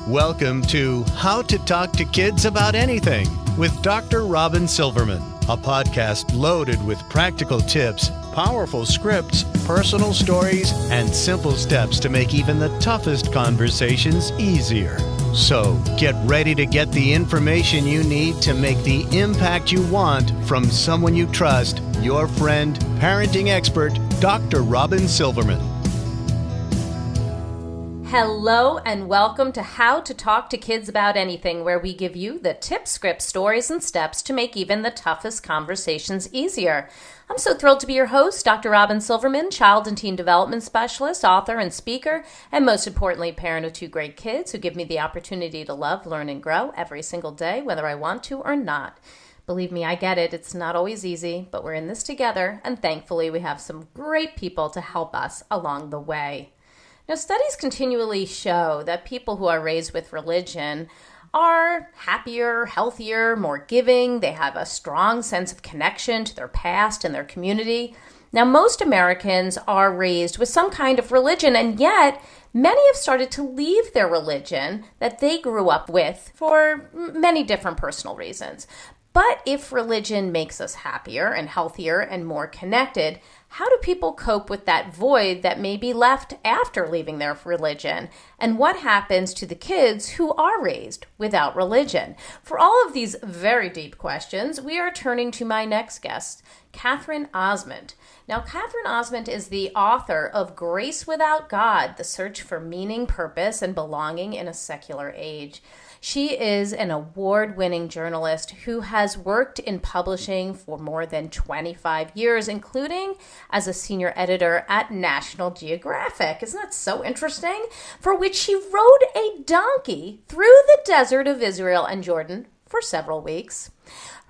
Welcome to How to Talk to Kids About Anything with Dr. Robyn Silverman, a podcast loaded with practical tips, powerful scripts, personal stories, and simple steps to make even the toughest conversations easier. So get ready to get the information you need to make the impact you want from someone you trust, your friend, parenting expert, Dr. Robyn Silverman. Hello and welcome to How to Talk to Kids About Anything, where we give you the tips, scripts, stories, and steps to make even the toughest conversations easier. I'm so thrilled to be your host, Dr. Robyn Silverman, child and teen development specialist, author, and speaker, and most importantly, parent of two great kids who give me the opportunity to love, learn, and grow every single day, whether I want to or not. Believe me, I get it. It's not always easy, but we're in this together, and thankfully we have some great people to help us along the way. Now, studies continually show that people who are raised with religion are happier, healthier, more giving. They have a strong sense of connection to their past and their community. Now, most Americans are raised with some kind of religion, and yet many have started to leave their religion that they grew up with for many different personal reasons. But if religion makes us happier and healthier and more connected, how do people cope with that void that may be left after leaving their religion? And what happens to the kids who are raised without religion? For all of these very deep questions, we are turning to my next guest, Katherine Ozment. Now, Katherine Ozment is the author of Grace Without God, The Search for Meaning, Purpose, and Belonging in a Secular Age. She is an award-winning journalist who has worked in publishing for more than 25 years, including as a senior editor at National Geographic. Isn't that so interesting? For which she rode a donkey through the desert of Israel and Jordan for several weeks.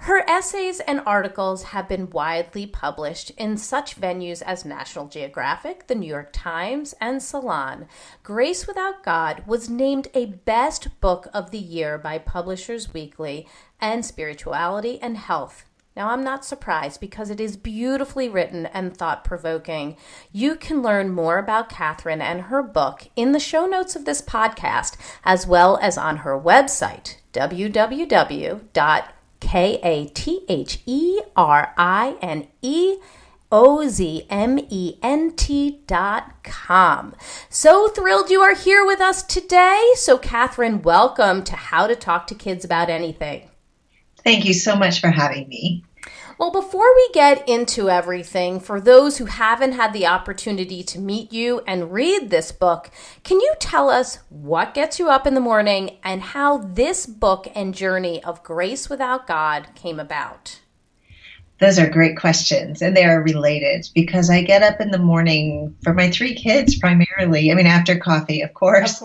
Her essays and articles have been widely published in such venues as National Geographic, the New York Times, and Salon. Grace Without God was named a Best Book of the Year by Publishers Weekly and Spirituality and Health. Now, I'm not surprised because it is beautifully written and thought-provoking. You can learn more about Katherine and her book in the show notes of this podcast, as well as on her website, www.KatherineOzment.com. So thrilled you are here with us today. So Katherine, welcome to How to Talk to Kids About Anything. Thank you so much for having me. Well, before we get into everything, for those who haven't had the opportunity to meet you and read this book, can you tell us what gets you up in the morning and how this book and journey of Grace Without God came about? Those are great questions, and they are related because I get up in the morning for my three kids primarily. I mean, after coffee, of course.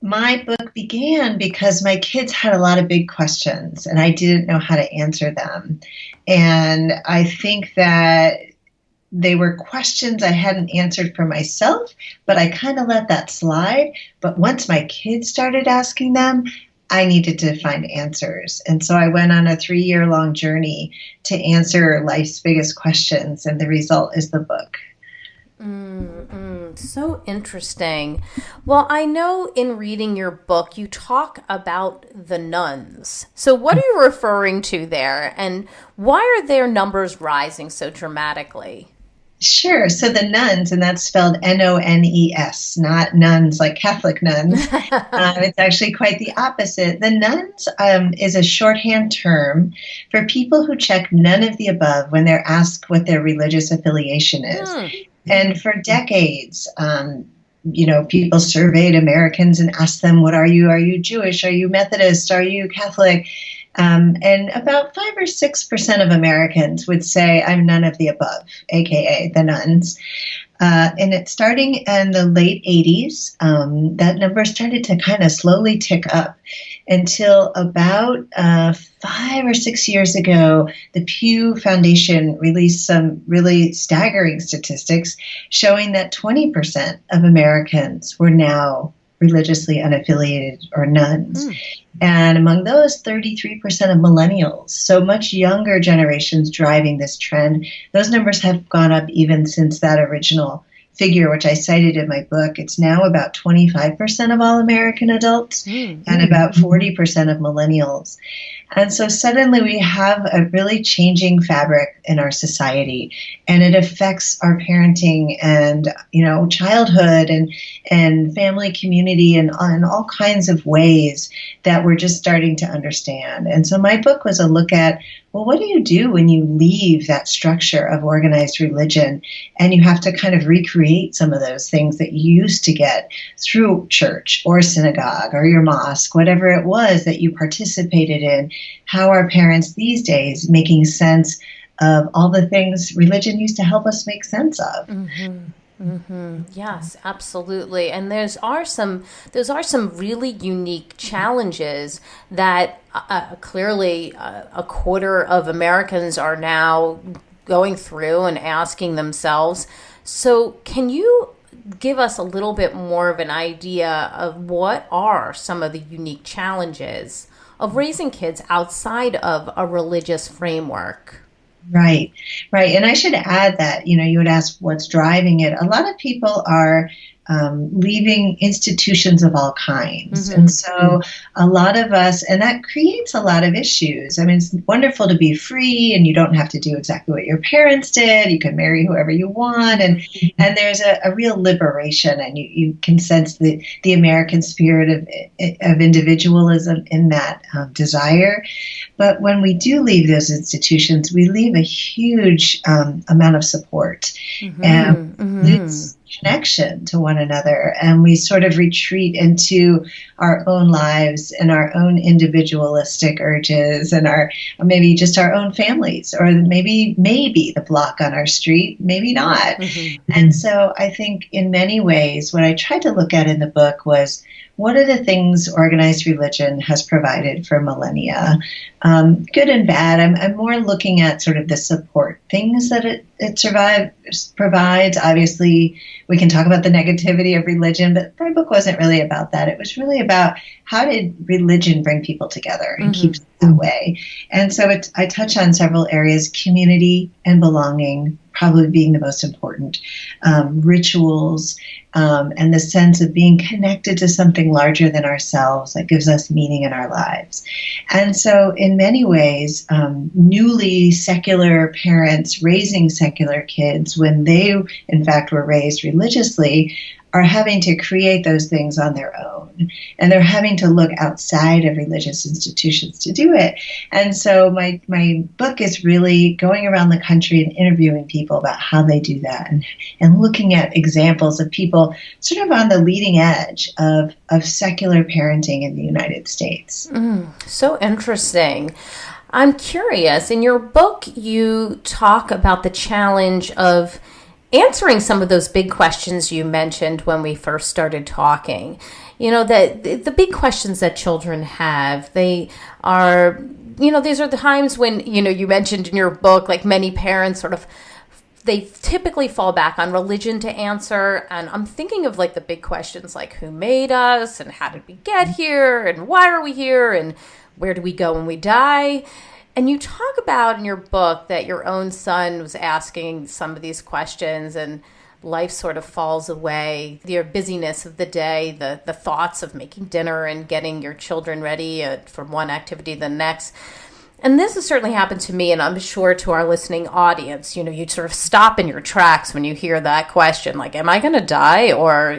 My book began because my kids had a lot of big questions, and I didn't know how to answer them. And I think that they were questions I hadn't answered for myself, but I kind of let that slide. But once my kids started asking them, I needed to find answers. And so I went on a 3-year-long journey to answer life's biggest questions, and the result is the book. So interesting. Well, I know in reading your book, you talk about the nuns. So what are you referring to there, and why are their numbers rising so dramatically? Sure. So the nuns, and that's spelled N-O-N-E-S, not nuns like Catholic nuns. It's actually quite the opposite. The nuns is a shorthand term for people who check none of the above when they're asked what their religious affiliation is. And for decades, people surveyed Americans and asked them, what are you? Are you Jewish? Are you Methodist? Are you Catholic? And about 5 or 6% of Americans would say, I'm none of the above, aka the nuns. And it's starting in the late 80s, that number started to kind of slowly tick up until about 5 or 6 years ago, the Pew Foundation released some really staggering statistics showing that 20% of Americans were now religiously unaffiliated or nuns. And among those, 33% of millennials, so much younger generations driving this trend. Those numbers have gone up even since that original figure, which I cited in my book, it's now about 25% of all American adults and about 40% of millennials. And so suddenly we have a really changing fabric in our society, and it affects our parenting and, childhood and family community and all kinds of ways that we're just starting to understand. And so my book was a look at, well, what do you do when you leave that structure of organized religion and you have to kind of recreate some of those things that you used to get through church or synagogue or your mosque, whatever it was that you participated in? How are parents these days making sense of all the things religion used to help us make sense of? Yes, absolutely. And those are some really unique challenges that clearly a quarter of Americans are now going through and asking themselves. So can you give us a little bit more of an idea of what are some of the unique challenges of raising kids outside of a religious framework? Right. And I should add that, you would ask what's driving it. A lot of people are leaving institutions of all kinds. And so a lot of us, and that creates a lot of issues. I mean, it's wonderful to be free and you don't have to do exactly what your parents did. You can marry whoever you want. And there's a real liberation, and you can sense the American spirit of individualism in that desire. But when we do leave those institutions, we leave a huge amount of support and lose connection to one another, and we sort of retreat into our own lives and our own individualistic urges and maybe just our own families, or maybe the block on our street, maybe not. And so I think in many ways what I tried to look at in the book was, what are the things organized religion has provided for millennia, good and bad? I'm more looking at sort of the support things that it provides. Obviously, we can talk about the negativity of religion, but my book wasn't really about that. It was really about how did religion bring people together and keep them that way. And so I touch on several areas: community and belonging, probably being the most important, rituals, and the sense of being connected to something larger than ourselves that gives us meaning in our lives. And so in many ways, newly secular parents raising secular kids, when they in fact were raised religiously, are having to create those things on their own. And they're having to look outside of religious institutions to do it. And so my book is really going around the country and interviewing people about how they do that, and looking at examples of people sort of on the leading edge of secular parenting in the United States. So interesting. I'm curious, in your book, you talk about the challenge of answering some of those big questions you mentioned when we first started talking. That the big questions that children have, they are, these are the times when, you mentioned in your book, like many parents they typically fall back on religion to answer. And I'm thinking of like the big questions like who made us and how did we get here and why are we here and where do we go when we die? And you talk about in your book that your own son was asking some of these questions and life sort of falls away. Your busyness of the day, the thoughts of making dinner and getting your children ready from one activity to the next. And this has certainly happened to me, and I'm sure to our listening audience. You sort of stop in your tracks when you hear that question, like, am I going to die? Or,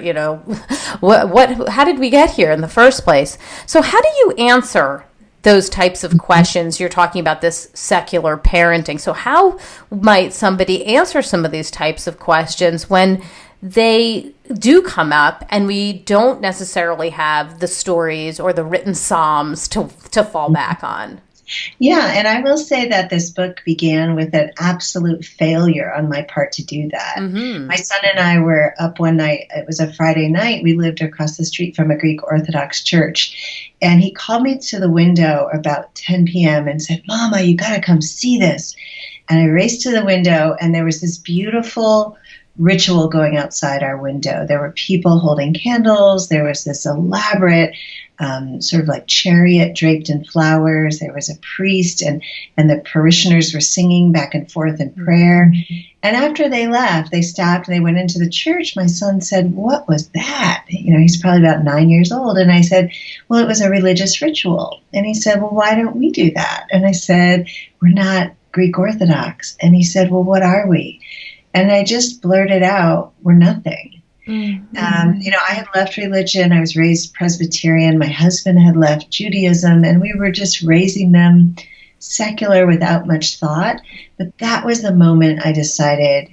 how did we get here in the first place? So how do you answer those types of questions? You're talking about this secular parenting. So how might somebody answer some of these types of questions when they do come up and we don't necessarily have the stories or the written psalms to fall back on? Yeah, and I will say that this book began with an absolute failure on my part to do that. My son and I were up one night. It was a Friday night. We lived across the street from a Greek Orthodox church. And he called me to the window about 10 p.m. and said, "Mama, you got to come see this." And I raced to the window, and there was this beautiful ritual going outside our window. There were people holding candles. There was this elaborate sort of like chariot draped in flowers. There was a priest, and the parishioners were singing back and forth in prayer. And after they left, they stopped and they went into the church. My son said, "What was that?" He's probably about 9 years old. And I said, "Well, it was a religious ritual." And he said, "Well, why don't we do that?" And I said, "We're not Greek Orthodox." And he said, "Well, what are we?" And I just blurted out, "We're nothing." I had left religion. I was raised Presbyterian. My husband had left Judaism, and we were just raising them secular without much thought. But that was the moment I decided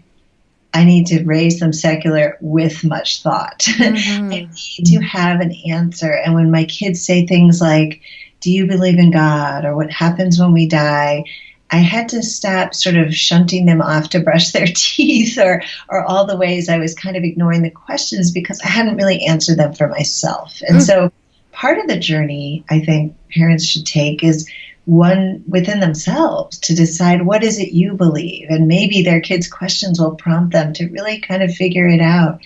I need to raise them secular with much thought. I need to have an answer. And when my kids say things like, "Do you believe in God?" or "What happens when we die?" I had to stop sort of shunting them off to brush their teeth or all the ways I was kind of ignoring the questions because I hadn't really answered them for myself. And so part of the journey I think parents should take is one within themselves to decide, what is it you believe? And maybe their kids' questions will prompt them to really kind of figure it out.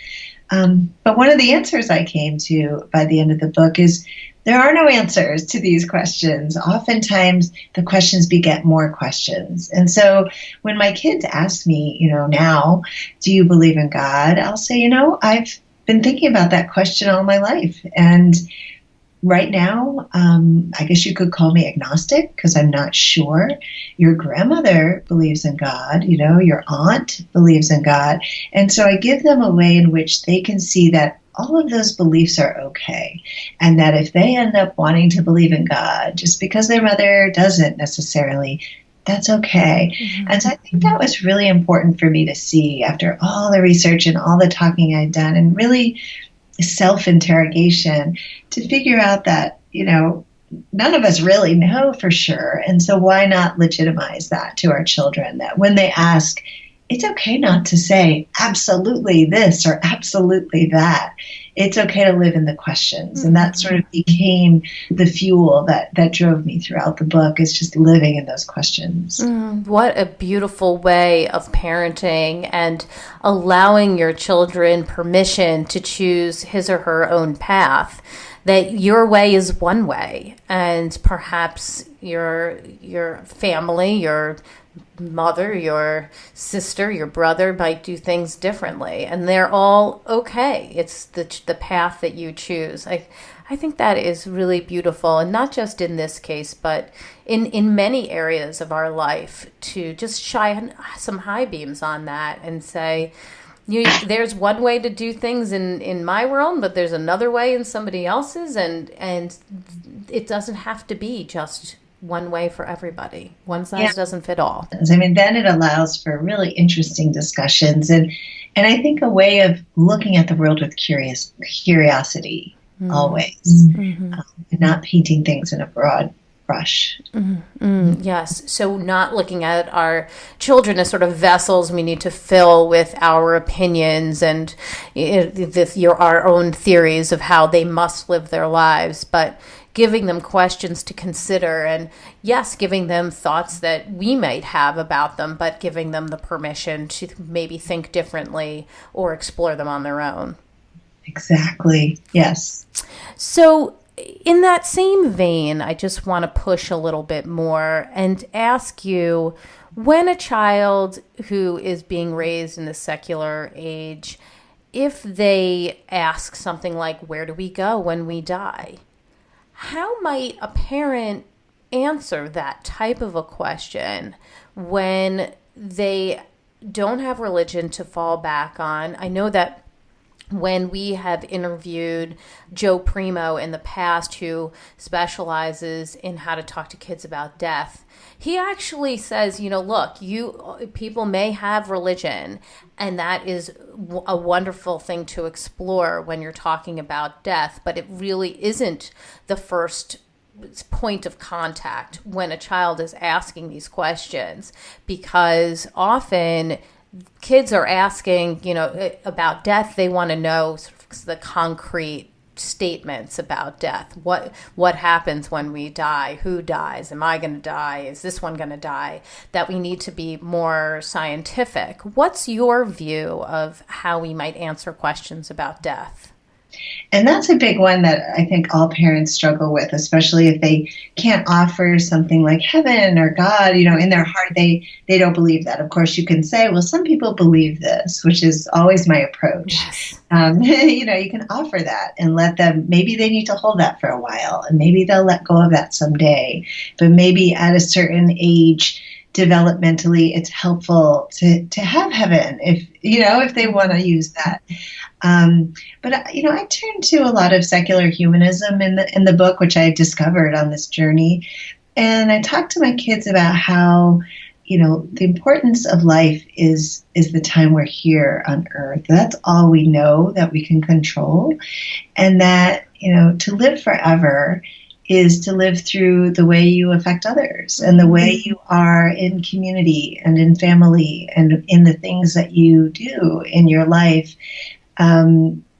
But one of the answers I came to by the end of the book is there are no answers to these questions. Oftentimes, the questions beget more questions. And so when my kids ask me, now, "Do you believe in God?" I'll say, I've been thinking about that question all my life. And right now, I guess you could call me agnostic because I'm not sure. Your grandmother believes in God, your aunt believes in God. And so I give them a way in which they can see that all of those beliefs are okay. And that if they end up wanting to believe in God, just because their mother doesn't necessarily, that's okay. And so I think that was really important for me to see after all the research and all the talking I'd done and really self-interrogation to figure out that, none of us really know for sure. And so why not legitimize that to our children, that when they ask, it's okay not to say absolutely this or absolutely that. It's okay to live in the questions. And that sort of became the fuel that drove me throughout the book, is just living in those questions. What a beautiful way of parenting and allowing your children permission to choose his or her own path. That your way is one way, and perhaps your family, your mother, your sister, your brother might do things differently, and they're all okay. It's the path that you choose. I think that is really beautiful, and not just in this case, but in many areas of our life, to just shine some high beams on that and say, there's one way to do things in my world, but there's another way in somebody else's, and it doesn't have to be just one way for everybody. One size doesn't fit all. Then it allows for really interesting discussions and I think a way of looking at the world with curiosity always, and not painting things in a broad brush. Yes. So not looking at our children as sort of vessels we need to fill with our opinions and our own theories of how they must live their lives, but giving them questions to consider, and yes, giving them thoughts that we might have about them, but giving them the permission to maybe think differently or explore them on their own. Exactly. Yes. So in that same vein, I just want to push a little bit more and ask you, when a child who is being raised in the secular age, if they ask something like, "Where do we go when we die?" how might a parent answer that type of a question when they don't have religion to fall back on? I know that when we have interviewed Joe Primo in the past, who specializes in how to talk to kids about death, he actually says, look, people may have religion, and that is a wonderful thing to explore when you're talking about death, but it really isn't the first point of contact when a child is asking these questions, because often kids are asking, about death. They want to know sort of the concrete statements about death. What happens when we die? Who dies? Am I going to die? Is this one going to die? That we need to be more scientific. What's your view of how we might answer questions about death? And that's a big one that I think all parents struggle with, especially if they can't offer something like heaven or God, in their heart, they don't believe that. Of course, you can say, well, some people believe this, which is always my approach. Yes. You can offer that and let them, maybe they need to hold that for a while, and maybe they'll let go of that someday. But maybe at a certain age, developmentally, it's helpful to have heaven if they want to use that. But I turned to a lot of secular humanism in the book, which I discovered on this journey, and I talked to my kids about how the importance of life is the time we're here on Earth. That's all we know that we can control, and that to live forever is to live through the way you affect others and the way you are in community and in family and in the things that you do in your life.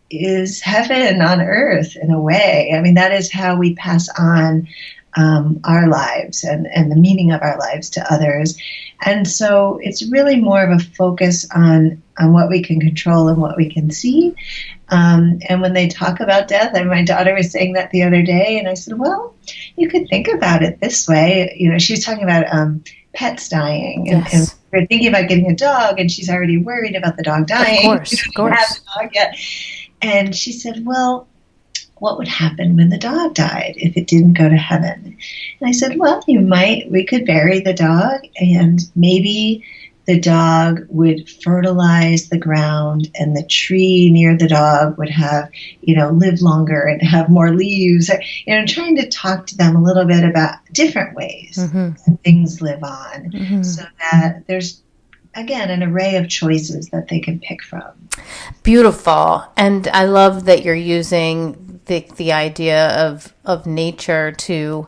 Is heaven on earth in a way. I mean, that is how we pass on our lives and the meaning of our lives to others. And so it's really more of a focus on what we can control and what we can see. And when they talk about death, and my daughter was saying that the other day, and I said, well, you could think about it this way. She was talking about pets dying, and we're thinking about getting a dog, and she's already worried about the dog dying. Of course. Have the dog yet. And she said, well, what would happen when the dog died if it didn't go to heaven? And I said, well, we could bury the dog, and maybe the dog would fertilize the ground, and the tree near the dog would have, live longer and have more leaves. Trying to talk to them a little bit about different ways that things live on, so that there's, again, an array of choices that they can pick from. Beautiful. And I love that you're using the idea of nature to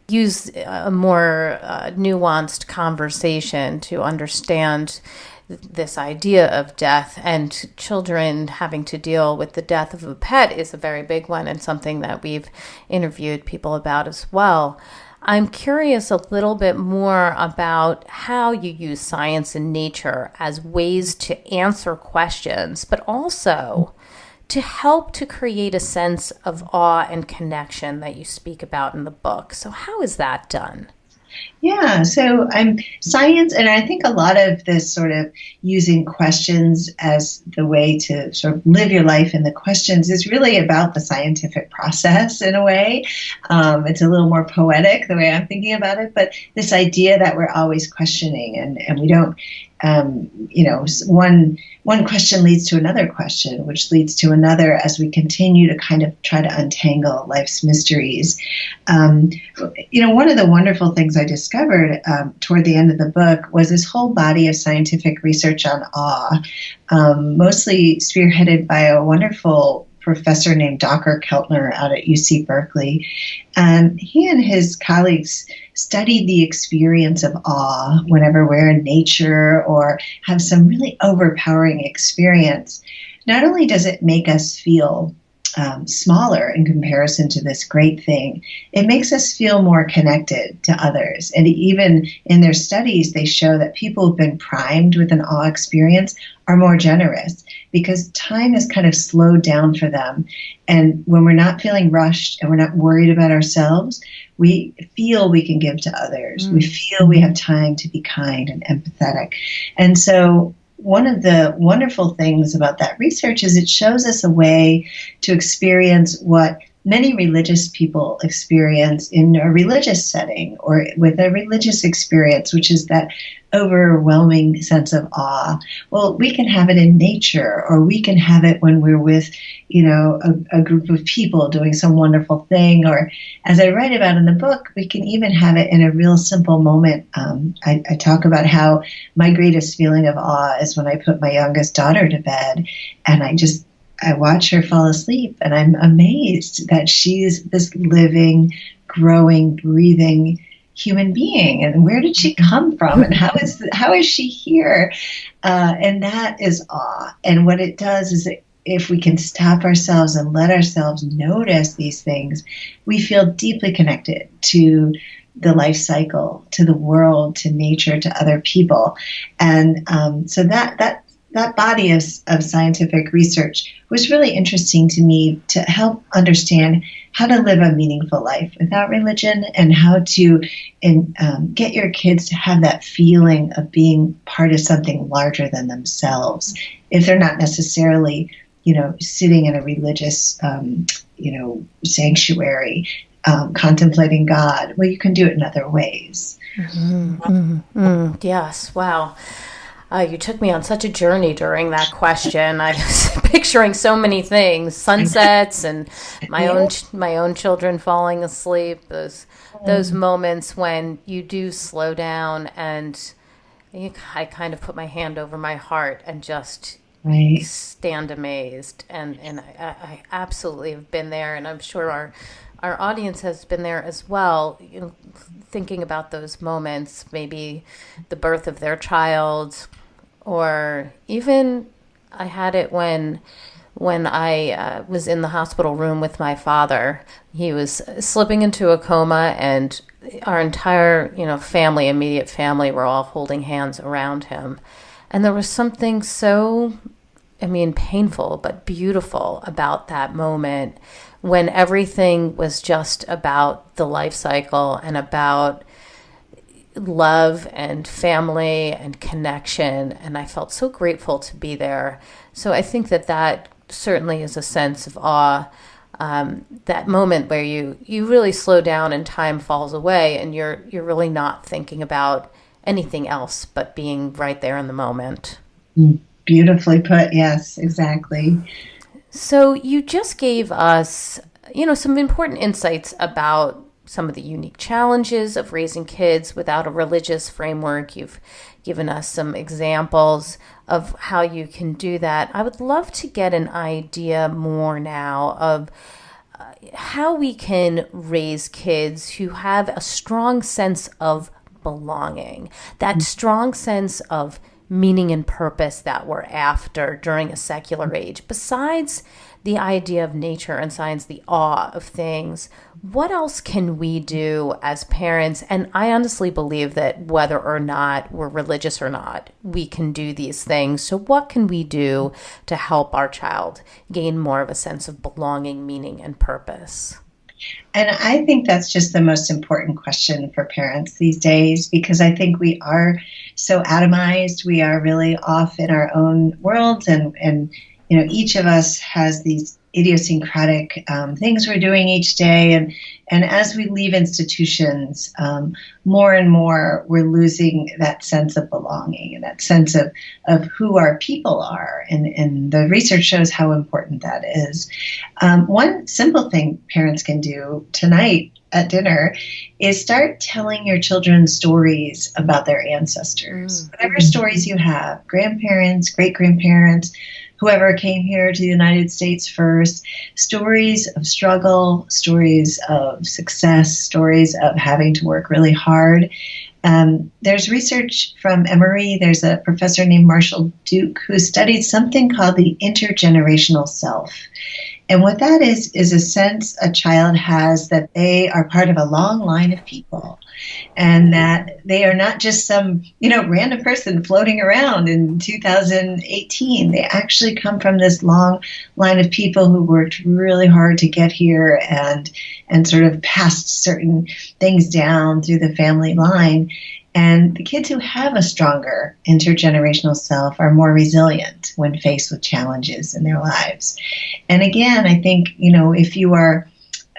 use a more nuanced conversation to understand this idea of death, and children having to deal with the death of a pet is a very big one, and something that we've interviewed people about as well. I'm curious a little bit more about how you use science and nature as ways to answer questions, but also to help to create a sense of awe and connection that you speak about in the book. So how is that done? Yeah, so science, and I think a lot of this sort of using questions as the way to sort of live your life in the questions is really about the scientific process in a way. It's a little more poetic the way I'm thinking about it, but this idea that we're always questioning and we don't, one question leads to another question, which leads to another as we continue to kind of try to untangle life's mysteries. One of the wonderful things I discovered toward the end of the book was this whole body of scientific research on awe, mostly spearheaded by a wonderful professor named Dr. Keltner out at UC Berkeley. And he and his colleagues studied the experience of awe whenever we're in nature or have some really overpowering experience. Not only does it make us feel smaller in comparison to this great thing, it makes us feel more connected to others. And even in their studies, they show that people who've been primed with an awe experience are more generous because time is kind of slowed down for them. And when we're not feeling rushed and we're not worried about ourselves, we feel we can give to others. We feel we have time to be kind and empathetic. And so one of the wonderful things about that research is it shows us a way to experience what many religious people experience in a religious setting or with a religious experience, which is that overwhelming sense of awe. Well, we can have it in nature, or we can have it when we're with, a group of people doing some wonderful thing. Or as I write about in the book, we can even have it in a real simple moment. I talk about how my greatest feeling of awe is when I put my youngest daughter to bed and I watch her fall asleep, and I'm amazed that she's this living, growing, breathing human being. And where did she come from? And how is she here? And that is awe. And what it does is if we can stop ourselves and let ourselves notice these things, we feel deeply connected to the life cycle, to the world, to nature, to other people. And so that body of scientific research was really interesting to me to help understand how to live a meaningful life without religion, and how to get your kids to have that feeling of being part of something larger than themselves, if they're not necessarily, sitting in a religious, sanctuary, contemplating God. Well, you can do it in other ways. Mm-hmm. Mm-hmm. Yes. Wow. You took me on such a journey during that question. I was picturing so many things: sunsets and my own children falling asleep. Those moments when you do slow down, and I kind of put my hand over my heart and just stand amazed. And I absolutely have been there, and I'm sure our audience has been there as well. Thinking about those moments, maybe the birth of their child. Or even I had it when I was in the hospital room with my father. He was slipping into a coma, and our entire, family, immediate family, were all holding hands around him. And there was something so, painful but beautiful about that moment, when everything was just about the life cycle and about love and family and connection, and I felt so grateful to be there. So I think that certainly is a sense of awe, that moment where you really slow down and time falls away, and you're really not thinking about anything else but being right there in the moment. Beautifully put. Yes, exactly. So you just gave us, some important insights about some of the unique challenges of raising kids without a religious framework. You've given us some examples of how you can do that. I would love to get an idea more now of how we can raise kids who have a strong sense of belonging, that strong sense of meaning and purpose that we're after during a secular age. Besides the idea of nature and science, the awe of things, what else can we do as parents? And I honestly believe that whether or not we're religious or not, we can do these things. So what can we do to help our child gain more of a sense of belonging, meaning, and purpose? And I think that's just the most important question for parents these days, because I think we are so atomized. We are really off in our own worlds, and each of us has these idiosyncratic things we're doing each day. And as we leave institutions, more and more we're losing that sense of belonging and that sense of who our people are. And the research shows how important that is. One simple thing parents can do tonight at dinner is start telling your children stories about their ancestors. Whatever stories you have, grandparents, great-grandparents, whoever came here to the United States first, stories of struggle, stories of success, stories of having to work really hard. There's research from Emory. There's a professor named Marshall Duke who studied something called the intergenerational self. And what that is a sense a child has that they are part of a long line of people, and that they are not just some, random person floating around in 2018. They actually come from this long line of people who worked really hard to get here and sort of passed certain things down through the family line. And the kids who have a stronger intergenerational self are more resilient when faced with challenges in their lives. And again, I think, if you are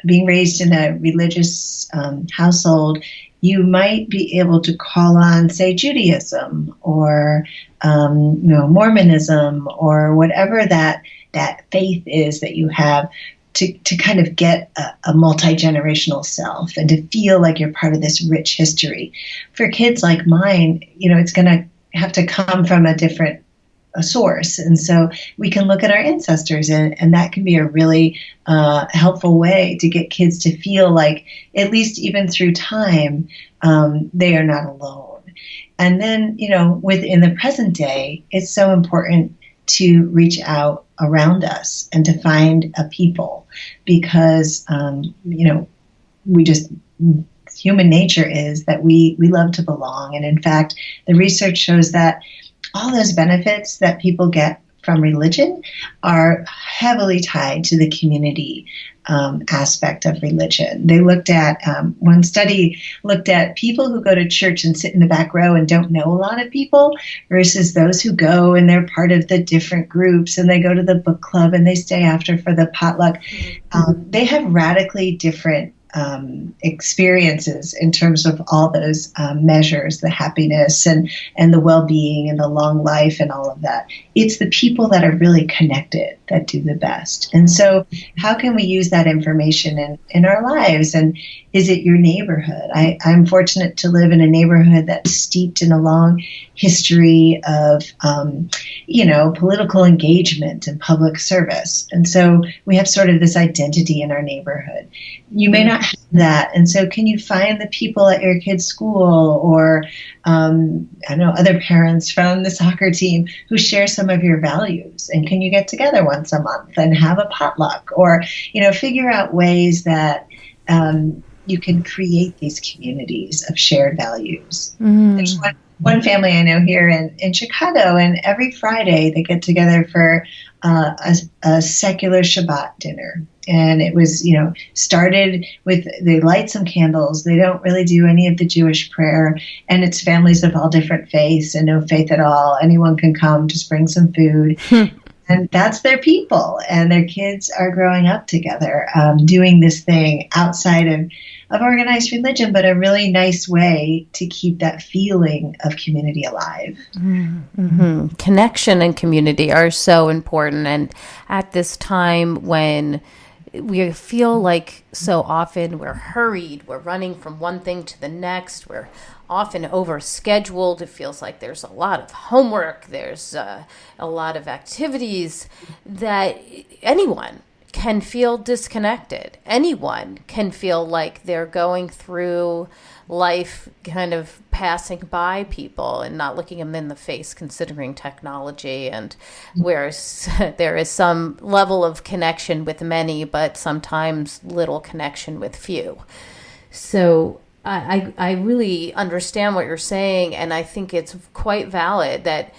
being raised in a religious household, you might be able to call on, say, Judaism or, Mormonism or whatever that faith is that you have, to kind of get a multi-generational self and to feel like you're part of this rich history. For kids like mine, it's going to have to come from a different source. And so we can look at our ancestors, and that can be a really helpful way to get kids to feel like, at least even through time, they are not alone. And then, within the present day, it's so important to reach out around us and to find a people, because, human nature is that we love to belong. And in fact, the research shows that all those benefits that people get from religion are heavily tied to the community aspect of religion. They looked at, one study looked at people who go to church and sit in the back row and don't know a lot of people versus those who go and they're part of the different groups and they go to the book club and they stay after for the potluck. They have radically different experiences in terms of all those measures, the happiness and the well-being and the long life and all of that. It's the people that are really connected that do the best. And so how can we use that information in our lives? And is it your neighborhood? I'm fortunate to live in a neighborhood that's steeped in a long history of, political engagement and public service. And so we have sort of this identity in our neighborhood. You may not have that. And so can you find the people at your kid's school or, other parents from the soccer team who share some of your values? And can you get together once a month and have a potluck or, figure out ways that you can create these communities of shared values. There's one family I know here in Chicago, and every Friday they get together for a secular Shabbat dinner. And it was, started with, they light some candles. They don't really do any of the Jewish prayer. And it's families of all different faiths and no faith at all. Anyone can come, just bring some food. And that's their people. And their kids are growing up together, doing this thing outside of organized religion, but a really nice way to keep that feeling of community alive. Mm-hmm. Connection and community are so important. And at this time when we feel like so often we're hurried, we're running from one thing to the next, we're often overscheduled, it feels like there's a lot of homework, there's a lot of activities, that anyone can feel disconnected. Anyone can feel like they're going through life kind of passing by people and not looking them in the face, considering technology. And whereas there is some level of connection with many, but sometimes little connection with few. So I really understand what you're saying, and I think it's quite valid that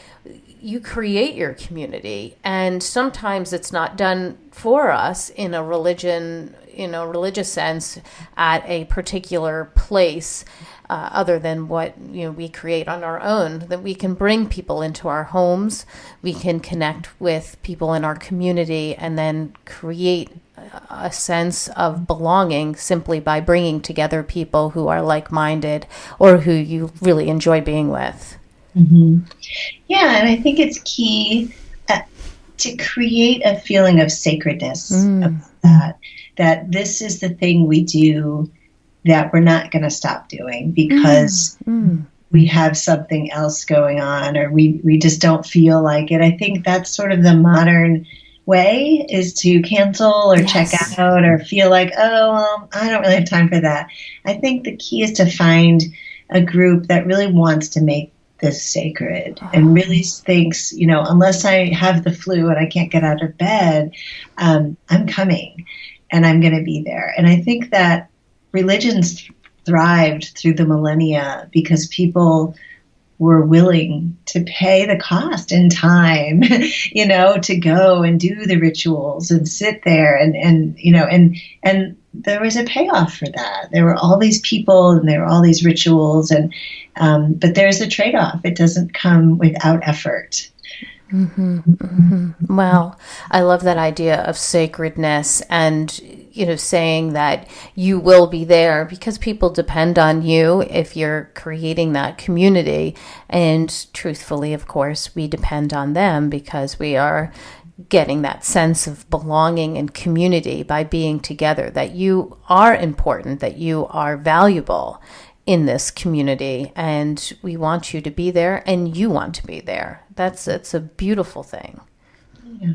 you create your community, and sometimes it's not done for us in a religious sense at a particular place, other than what we create on our own. That we can bring people into our homes, we can connect with people in our community, and then create a sense of belonging simply by bringing together people who are like-minded or who you really enjoy being with. Mm-hmm. Yeah, and I think it's key to create a feeling of sacredness of that this is the thing we do that we're not going to stop doing because we have something else going on or we just don't feel like it. I think that's sort of the modern way, is to cancel or check out or feel like, I don't really have time for that. I think the key is to find a group that really wants to make this sacred and really thinks, unless I have the flu and I can't get out of bed, I'm coming and I'm going to be there. And I think that religions thrived through the millennia because people were willing to pay the cost in time, to go and do the rituals and sit there and there was a payoff for that. There were all these people and there were all these rituals but there's a trade-off. It doesn't come without effort. Mm-hmm, mm-hmm. Well, I love that idea of sacredness and, saying that you will be there because people depend on you if you're creating that community. And truthfully, of course, we depend on them because we are getting that sense of belonging and community by being together, that you are important, that you are valuable in this community, and we want you to be there and you want to be there. It's a beautiful thing. Yeah.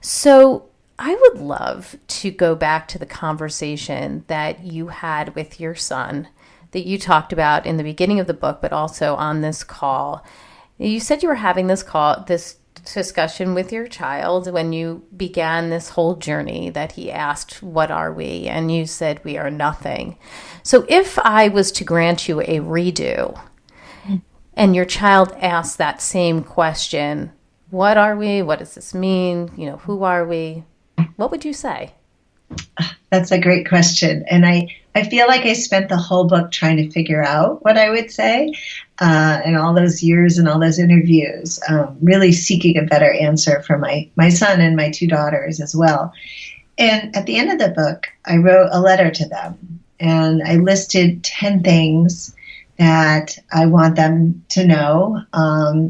So I would love to go back to the conversation that you had with your son that you talked about in the beginning of the book, but also on this call. You said you were having this discussion with your child when you began this whole journey, that he asked, "What are we?" And you said, "We are nothing." So if I was to grant you a redo, and your child asks that same question, what are we? What does this mean? Who are we? What would you say? That's a great question. And I feel like I spent the whole book trying to figure out what I would say, and all those years and all those interviews, really seeking a better answer for my son and my 2 daughters as well. And at the end of the book, I wrote a letter to them, and I listed 10 things that I want them to know,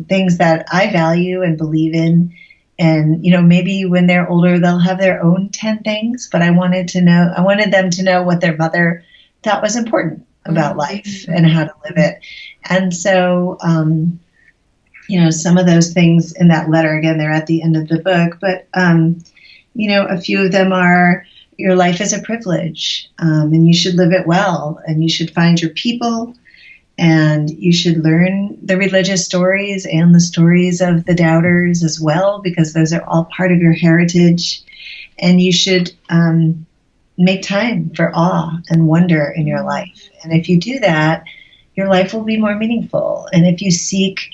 things that I value and believe in. And, maybe when they're older, they'll have their own 10 things, but I wanted them to know what their mother thought was important about life and how to live it. And so, some of those things in that letter, again, they're at the end of the book, but, a few of them are, your life is a privilege, and you should live it well, and you should find your people, and you should learn the religious stories and the stories of the doubters as well, because those are all part of your heritage. And you should make time for awe and wonder in your life. And if you do that, your life will be more meaningful. And if you seek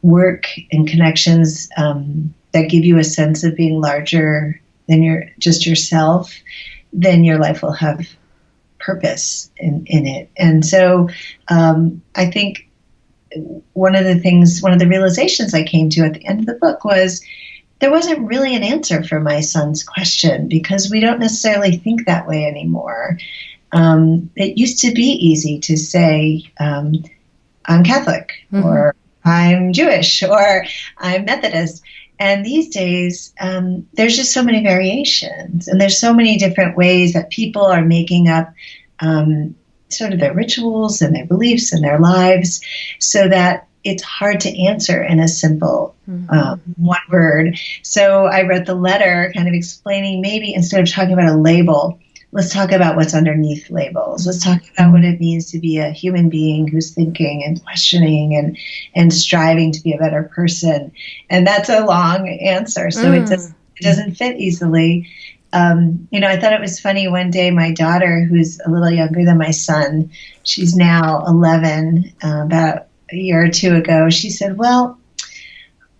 work and connections that give you a sense of being larger than just yourself, then your life will have purpose in it. And so I think one of the realizations I came to at the end of the book was there wasn't really an answer for my son's question, because we don't necessarily think that way anymore. It used to be easy to say, I'm Catholic, or I'm Jewish, or I'm Methodist. And these days, there's just so many variations, and there's so many different ways that people are making up sort of their rituals and their beliefs and their lives, so that it's hard to answer in a simple one word. So I wrote the letter kind of explaining, maybe instead of talking about a label, let's talk about what's underneath labels. Let's talk about what it means to be a human being who's thinking and questioning and striving to be a better person. And that's a long answer, so it doesn't fit easily. I thought it was funny one day, my daughter, who's a little younger than my son, she's now 11, about a year or 2 ago, she said, well,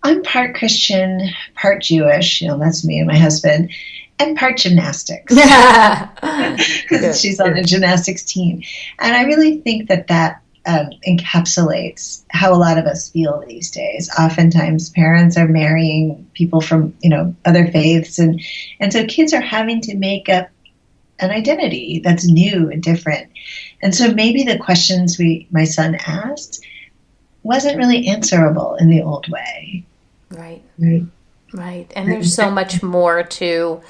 I'm part Christian, part Jewish, that's me and my husband, and part gymnastics, because she's on a gymnastics team. And I really think that encapsulates how a lot of us feel these days. Oftentimes parents are marrying people from, other faiths. And so kids are having to make up an identity that's new and different. And so maybe the questions my son asked wasn't really answerable in the old way. Right. And there's so much more to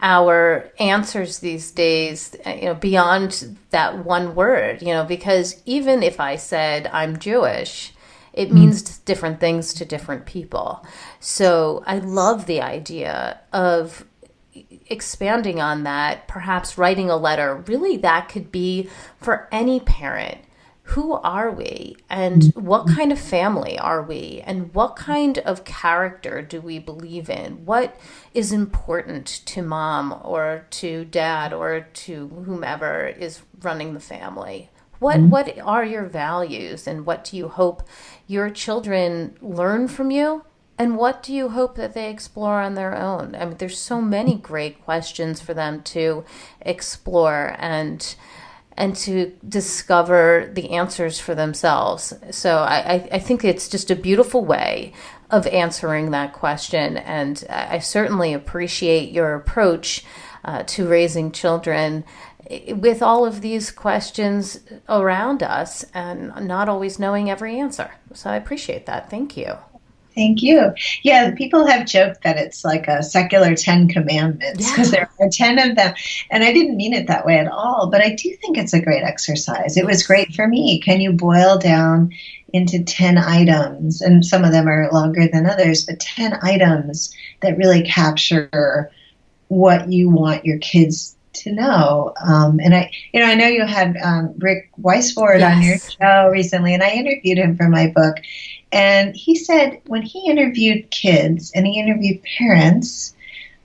our answers these days, beyond that one word, because even if I said I'm Jewish, it means different things to different people. So I love the idea of expanding on that, perhaps writing a letter. Really, that could be for any parent. Who are we, and what kind of family are we, and what kind of character do we believe in? What is important to mom or to dad or to whomever is running the family? What are your values, and what do you hope your children learn from you, and what do you hope that they explore on their own? I mean, there's so many great questions for them to explore and to discover the answers for themselves. So I think it's just a beautiful way of answering that question. And I certainly appreciate your approach to raising children with all of these questions around us and not always knowing every answer. So I appreciate that. Thank you. Thank you. Yeah, people have joked that it's like a secular 10 commandments, because there are 10 of them. And I didn't mean it that way at all, but I do think it's a great exercise. It was great for me. Can you boil down into 10 items? And some of them are longer than others, but 10 items that really capture what you want your kids to know. And I know you had Rick Weisford on your show recently, and I interviewed him for my book. And he said when he interviewed kids and he interviewed parents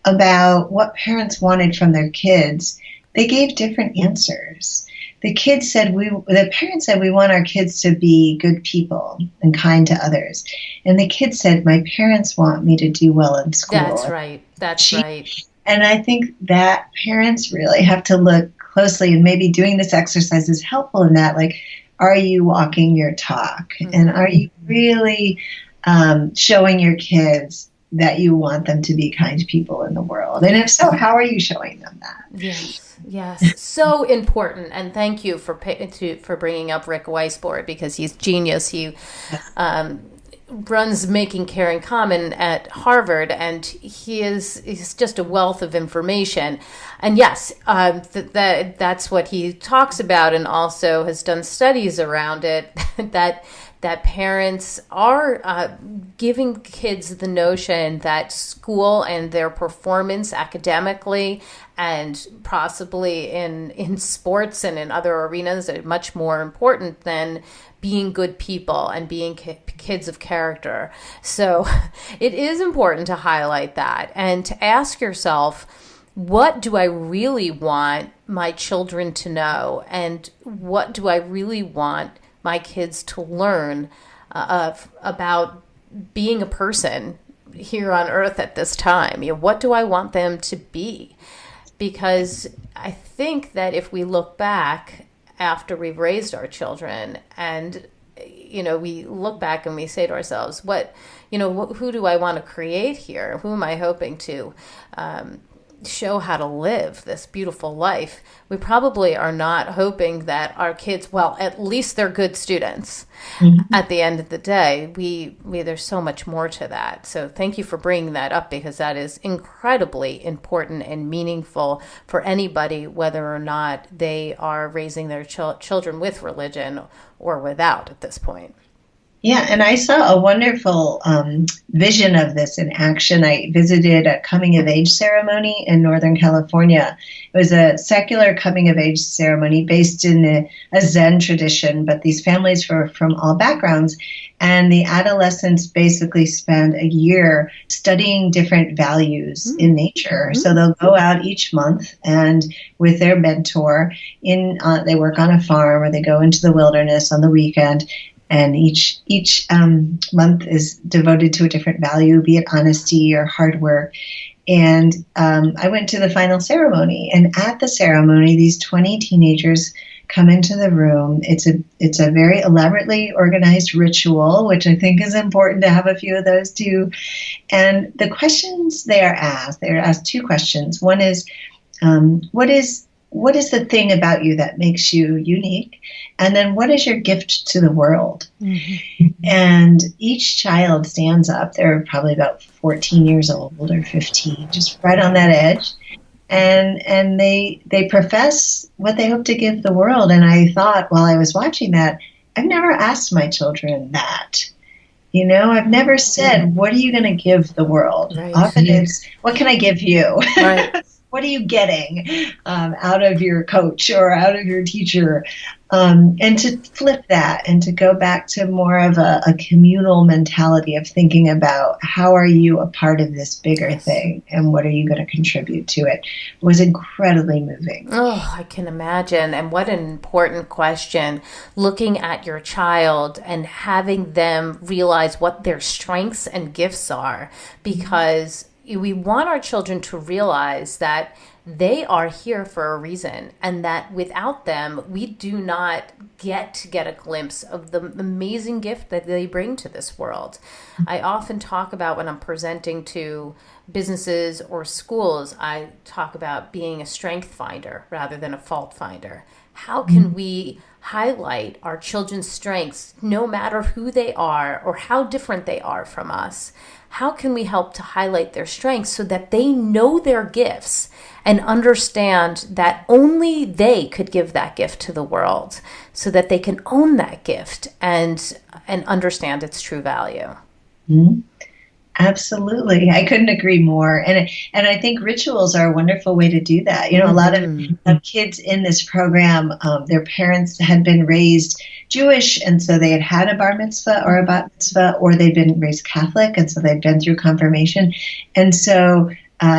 about what parents wanted from their kids, they gave different answers. The parents said, we want our kids to be good people and kind to others. And the kids said, my parents want me to do well in school. That's right. That's right. And I think that parents really have to look closely, and maybe doing this exercise is helpful in that. Like, are you walking your talk? Mm-hmm. And are you really showing your kids that you want them to be kind people in the world? And if so, how are you showing them that? Yes, so important. And thank you for bringing up Rick Weisbord, because he's genius. He runs Making Caring Common at Harvard, and he's just a wealth of information. And yes, that's what he talks about, and also has done studies around it, that parents are giving kids the notion that school and their performance academically and possibly in sports and in other arenas are much more important than being good people and being kids of character. So it is important to highlight that and to ask yourself, what do I really want my children to know? And what do I really want my kids to learn about being a person here on earth at this time? What do I want them to be? Because I think that if we look back after we've raised our children and, we look back and we say to ourselves, who do I want to create here? Who am I hoping to show how to live this beautiful life? We probably are not hoping that our kids, well, at least they're good students. Mm-hmm. At the end of the day, we there's so much more to that. So thank you for bringing that up, because that is incredibly important and meaningful for anybody, whether or not they are raising their children with religion or without at this point. Yeah, and I saw a wonderful vision of this in action. I visited a coming-of-age ceremony in Northern California. It was a secular coming-of-age ceremony based in a Zen tradition, but these families were from all backgrounds, and the adolescents basically spend a year studying different values in nature. So they'll go out each month and with their mentor, they work on a farm or they go into the wilderness on the weekend. And each month is devoted to a different value, be it honesty or hard work. And I went to the final ceremony. And at the ceremony, these 20 teenagers come into the room. It's a very elaborately organized ritual, which I think is important to have a few of those too. And the questions they are asked two questions. One is, what is the thing about you that makes you unique? And then what is your gift to the world? Mm-hmm. And each child stands up. They're probably about 14 years old or 15, just right on that edge. And they profess what they hope to give the world. And I thought while I was watching that, I've never asked my children that. I've never said, what are you going to give the world? Right. Often it's, what can I give you? Right. What are you getting out of your coach or out of your teacher? And to flip that and to go back to more of a communal mentality of thinking about how are you a part of this bigger thing and what are you going to contribute to it was incredibly moving. Oh, I can imagine. And what an important question. Looking at your child and having them realize what their strengths and gifts are, because we want our children to realize that they are here for a reason, and that without them, we do not get a glimpse of the amazing gift that they bring to this world. I often talk about, when I'm presenting to businesses or schools, I talk about being a strength finder rather than a fault finder. How can we highlight our children's strengths, no matter who they are or how different they are from us? How can we help to highlight their strengths so that they know their gifts and understand that only they could give that gift to the world, so that they can own that gift and understand its true value? Mm-hmm. Absolutely. I couldn't agree more. And I think rituals are a wonderful way to do that. A lot of kids in this program, their parents had been raised Jewish, and so they had a bar mitzvah or a bat mitzvah, or they'd been raised Catholic, and so they'd been through confirmation. And so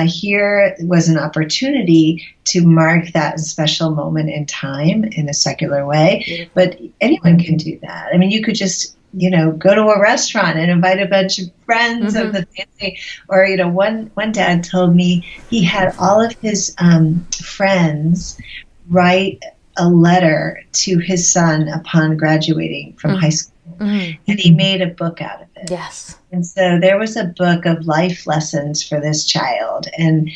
here was an opportunity to mark that special moment in time in a secular way. Beautiful. But anyone can do that. I mean, you could just, go to a restaurant and invite a bunch of friends of the family. Or, one dad told me he had all of his friends write a letter to his son upon graduating from high school. And he made a book out of it. Yes. And so there was a book of life lessons for this child and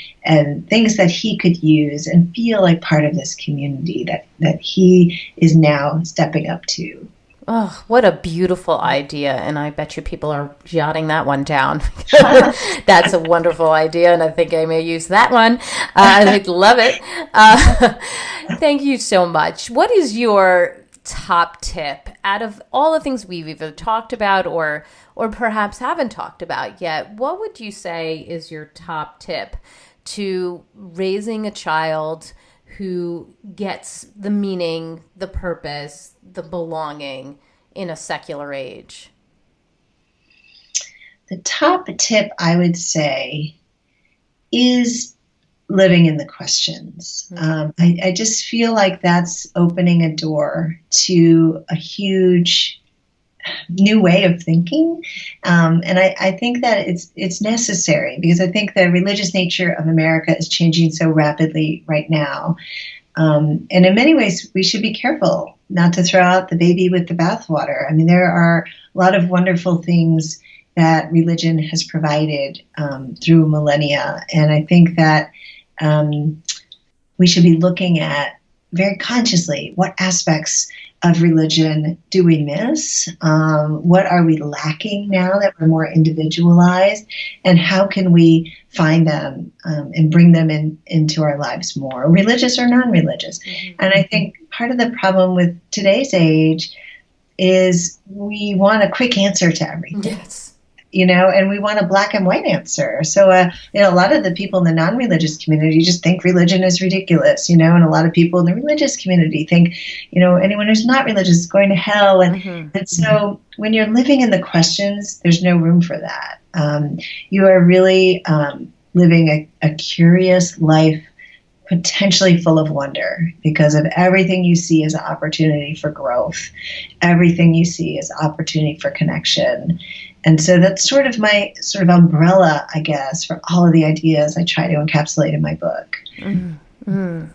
things that he could use and feel like part of this community that he is now stepping up to. Oh, what a beautiful idea. And I bet you people are jotting that one down. That's a wonderful idea. And I think I may use that one. I'd love it. Thank you so much. What is your top tip out of all the things we've either talked about or perhaps haven't talked about yet? What would you say is your top tip to raising a child who gets the meaning, the purpose, the belonging in a secular age? The top tip, I would say, is living in the questions. I just feel like that's opening a door to a huge new way of thinking. And I think that it's necessary because I think the religious nature of America is changing so rapidly right now. And in many ways, we should be careful not to throw out the baby with the bathwater. I mean, there are a lot of wonderful things that religion has provided through millennia. And I think that we should be looking at very consciously what aspects of religion do we miss? What are we lacking now that we're more individualized? And how can we find them and bring them into our lives more, religious or non-religious? Mm-hmm. And I think part of the problem with today's age is we want a quick answer to everything. Yes. And we want a black and white answer. So, a lot of the people in the non-religious community just think religion is ridiculous, and a lot of people in the religious community think, anyone who's not religious is going to hell. And so when you're living in the questions, there's no room for that. You are really living a curious life, potentially full of wonder, because of everything you see is an opportunity for growth. Everything you see is opportunity for connection. And so that's sort of my umbrella, I guess, for all of the ideas I try to encapsulate in my book. Mm-hmm.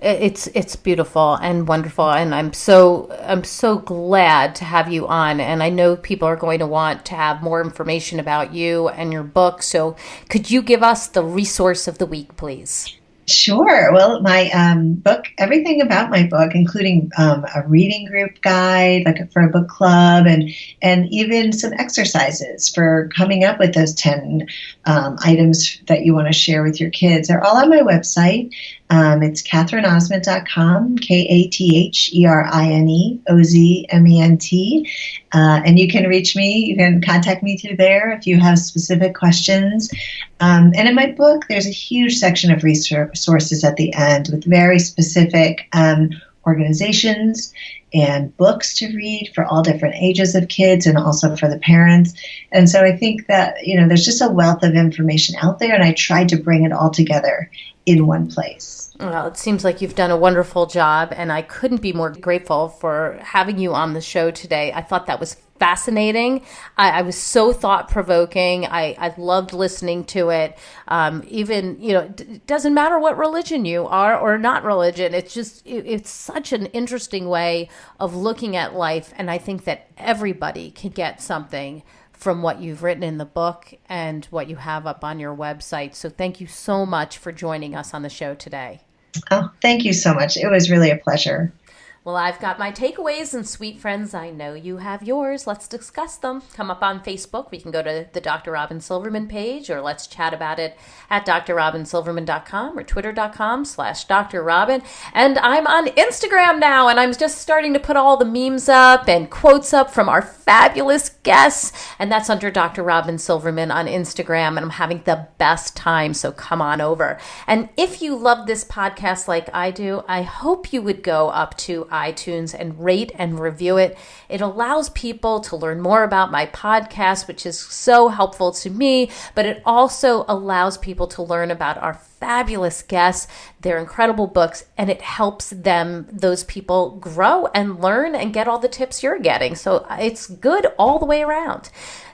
It's beautiful and wonderful, and I'm so glad to have you on. And I know people are going to want to have more information about you and your book. So could you give us the resource of the week, please? Sure. Well, my book, everything about my book, including a reading group guide, like for a book club, and even some exercises for coming up with those 10 items that you want to share with your kids, are all on my website. It's KatherineOzment.com, KatherineOzment. And you can reach me. You can contact me through there if you have specific questions. And in my book, there's a huge section of resources at the end with very specific organizations and books to read for all different ages of kids and also for the parents. And so I think that, there's just a wealth of information out there, and I tried to bring it all together in one place. Well, it seems like you've done a wonderful job, and I couldn't be more grateful for having you on the show today. I thought that was fascinating. I was so thought-provoking. I loved listening to it. Even, it doesn't matter what religion you are or not religion. It's just, it's such an interesting way of looking at life, and I think that everybody can get something from what you've written in the book and what you have up on your website. So thank you so much for joining us on the show today. Oh, thank you so much. It was really a pleasure. Well, I've got my takeaways, and sweet friends, I know you have yours. Let's discuss them. Come up on Facebook. We can go to the Dr. Robyn Silverman page, or let's chat about it at drrobynsilverman.com or twitter.com/Dr. Robyn. And I'm on Instagram now, and I'm just starting to put all the memes up and quotes up from our fabulous guests. And that's under Dr. Robyn Silverman on Instagram, and I'm having the best time, so come on over. And if you love this podcast like I do, I hope you would go up to iTunes and rate and review it. It allows people to learn more about my podcast, which is so helpful to me, but it also allows people to learn about our fabulous guests, their incredible books, and it helps those people grow and learn and get all the tips you're getting. So it's good all the way around.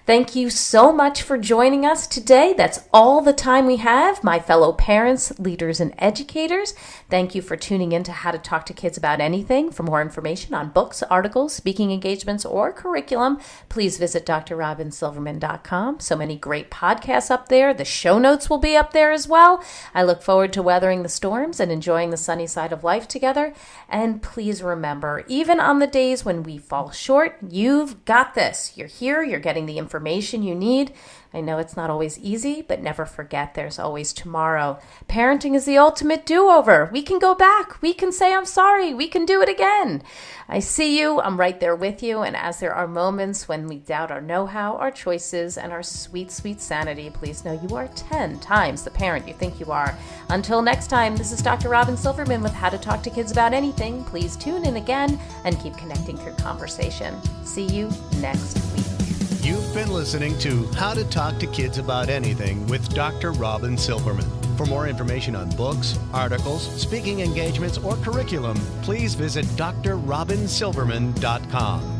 Thank you so much for joining us today. That's all the time we have, my fellow parents, leaders, and educators. Thank you for tuning in to How to Talk to Kids About Anything. For more information on books, articles, speaking engagements, or curriculum, please visit drrobynsilverman.com. So many great podcasts up there. The show notes will be up there as well. I look forward to weathering the storms and enjoying the sunny side of life together. And please remember, even on the days when we fall short, you've got this. You're here. You're getting the information you need. I know it's not always easy, but never forget there's always tomorrow. Parenting is the ultimate do-over. We can go back. We can say, I'm sorry. We can do it again. I see you. I'm right there with you. And as there are moments when we doubt our know-how, our choices, and our sweet, sweet sanity, please know you are 10 times the parent you think you are. Until next time, this is Dr. Robyn Silverman with How to Talk to Kids About Anything. Please tune in again and keep connecting through conversation. See you next week. You've been listening to How to Talk to Kids About Anything with Dr. Robyn Silverman. For more information on books, articles, speaking engagements, or curriculum, please visit drrobynsilverman.com.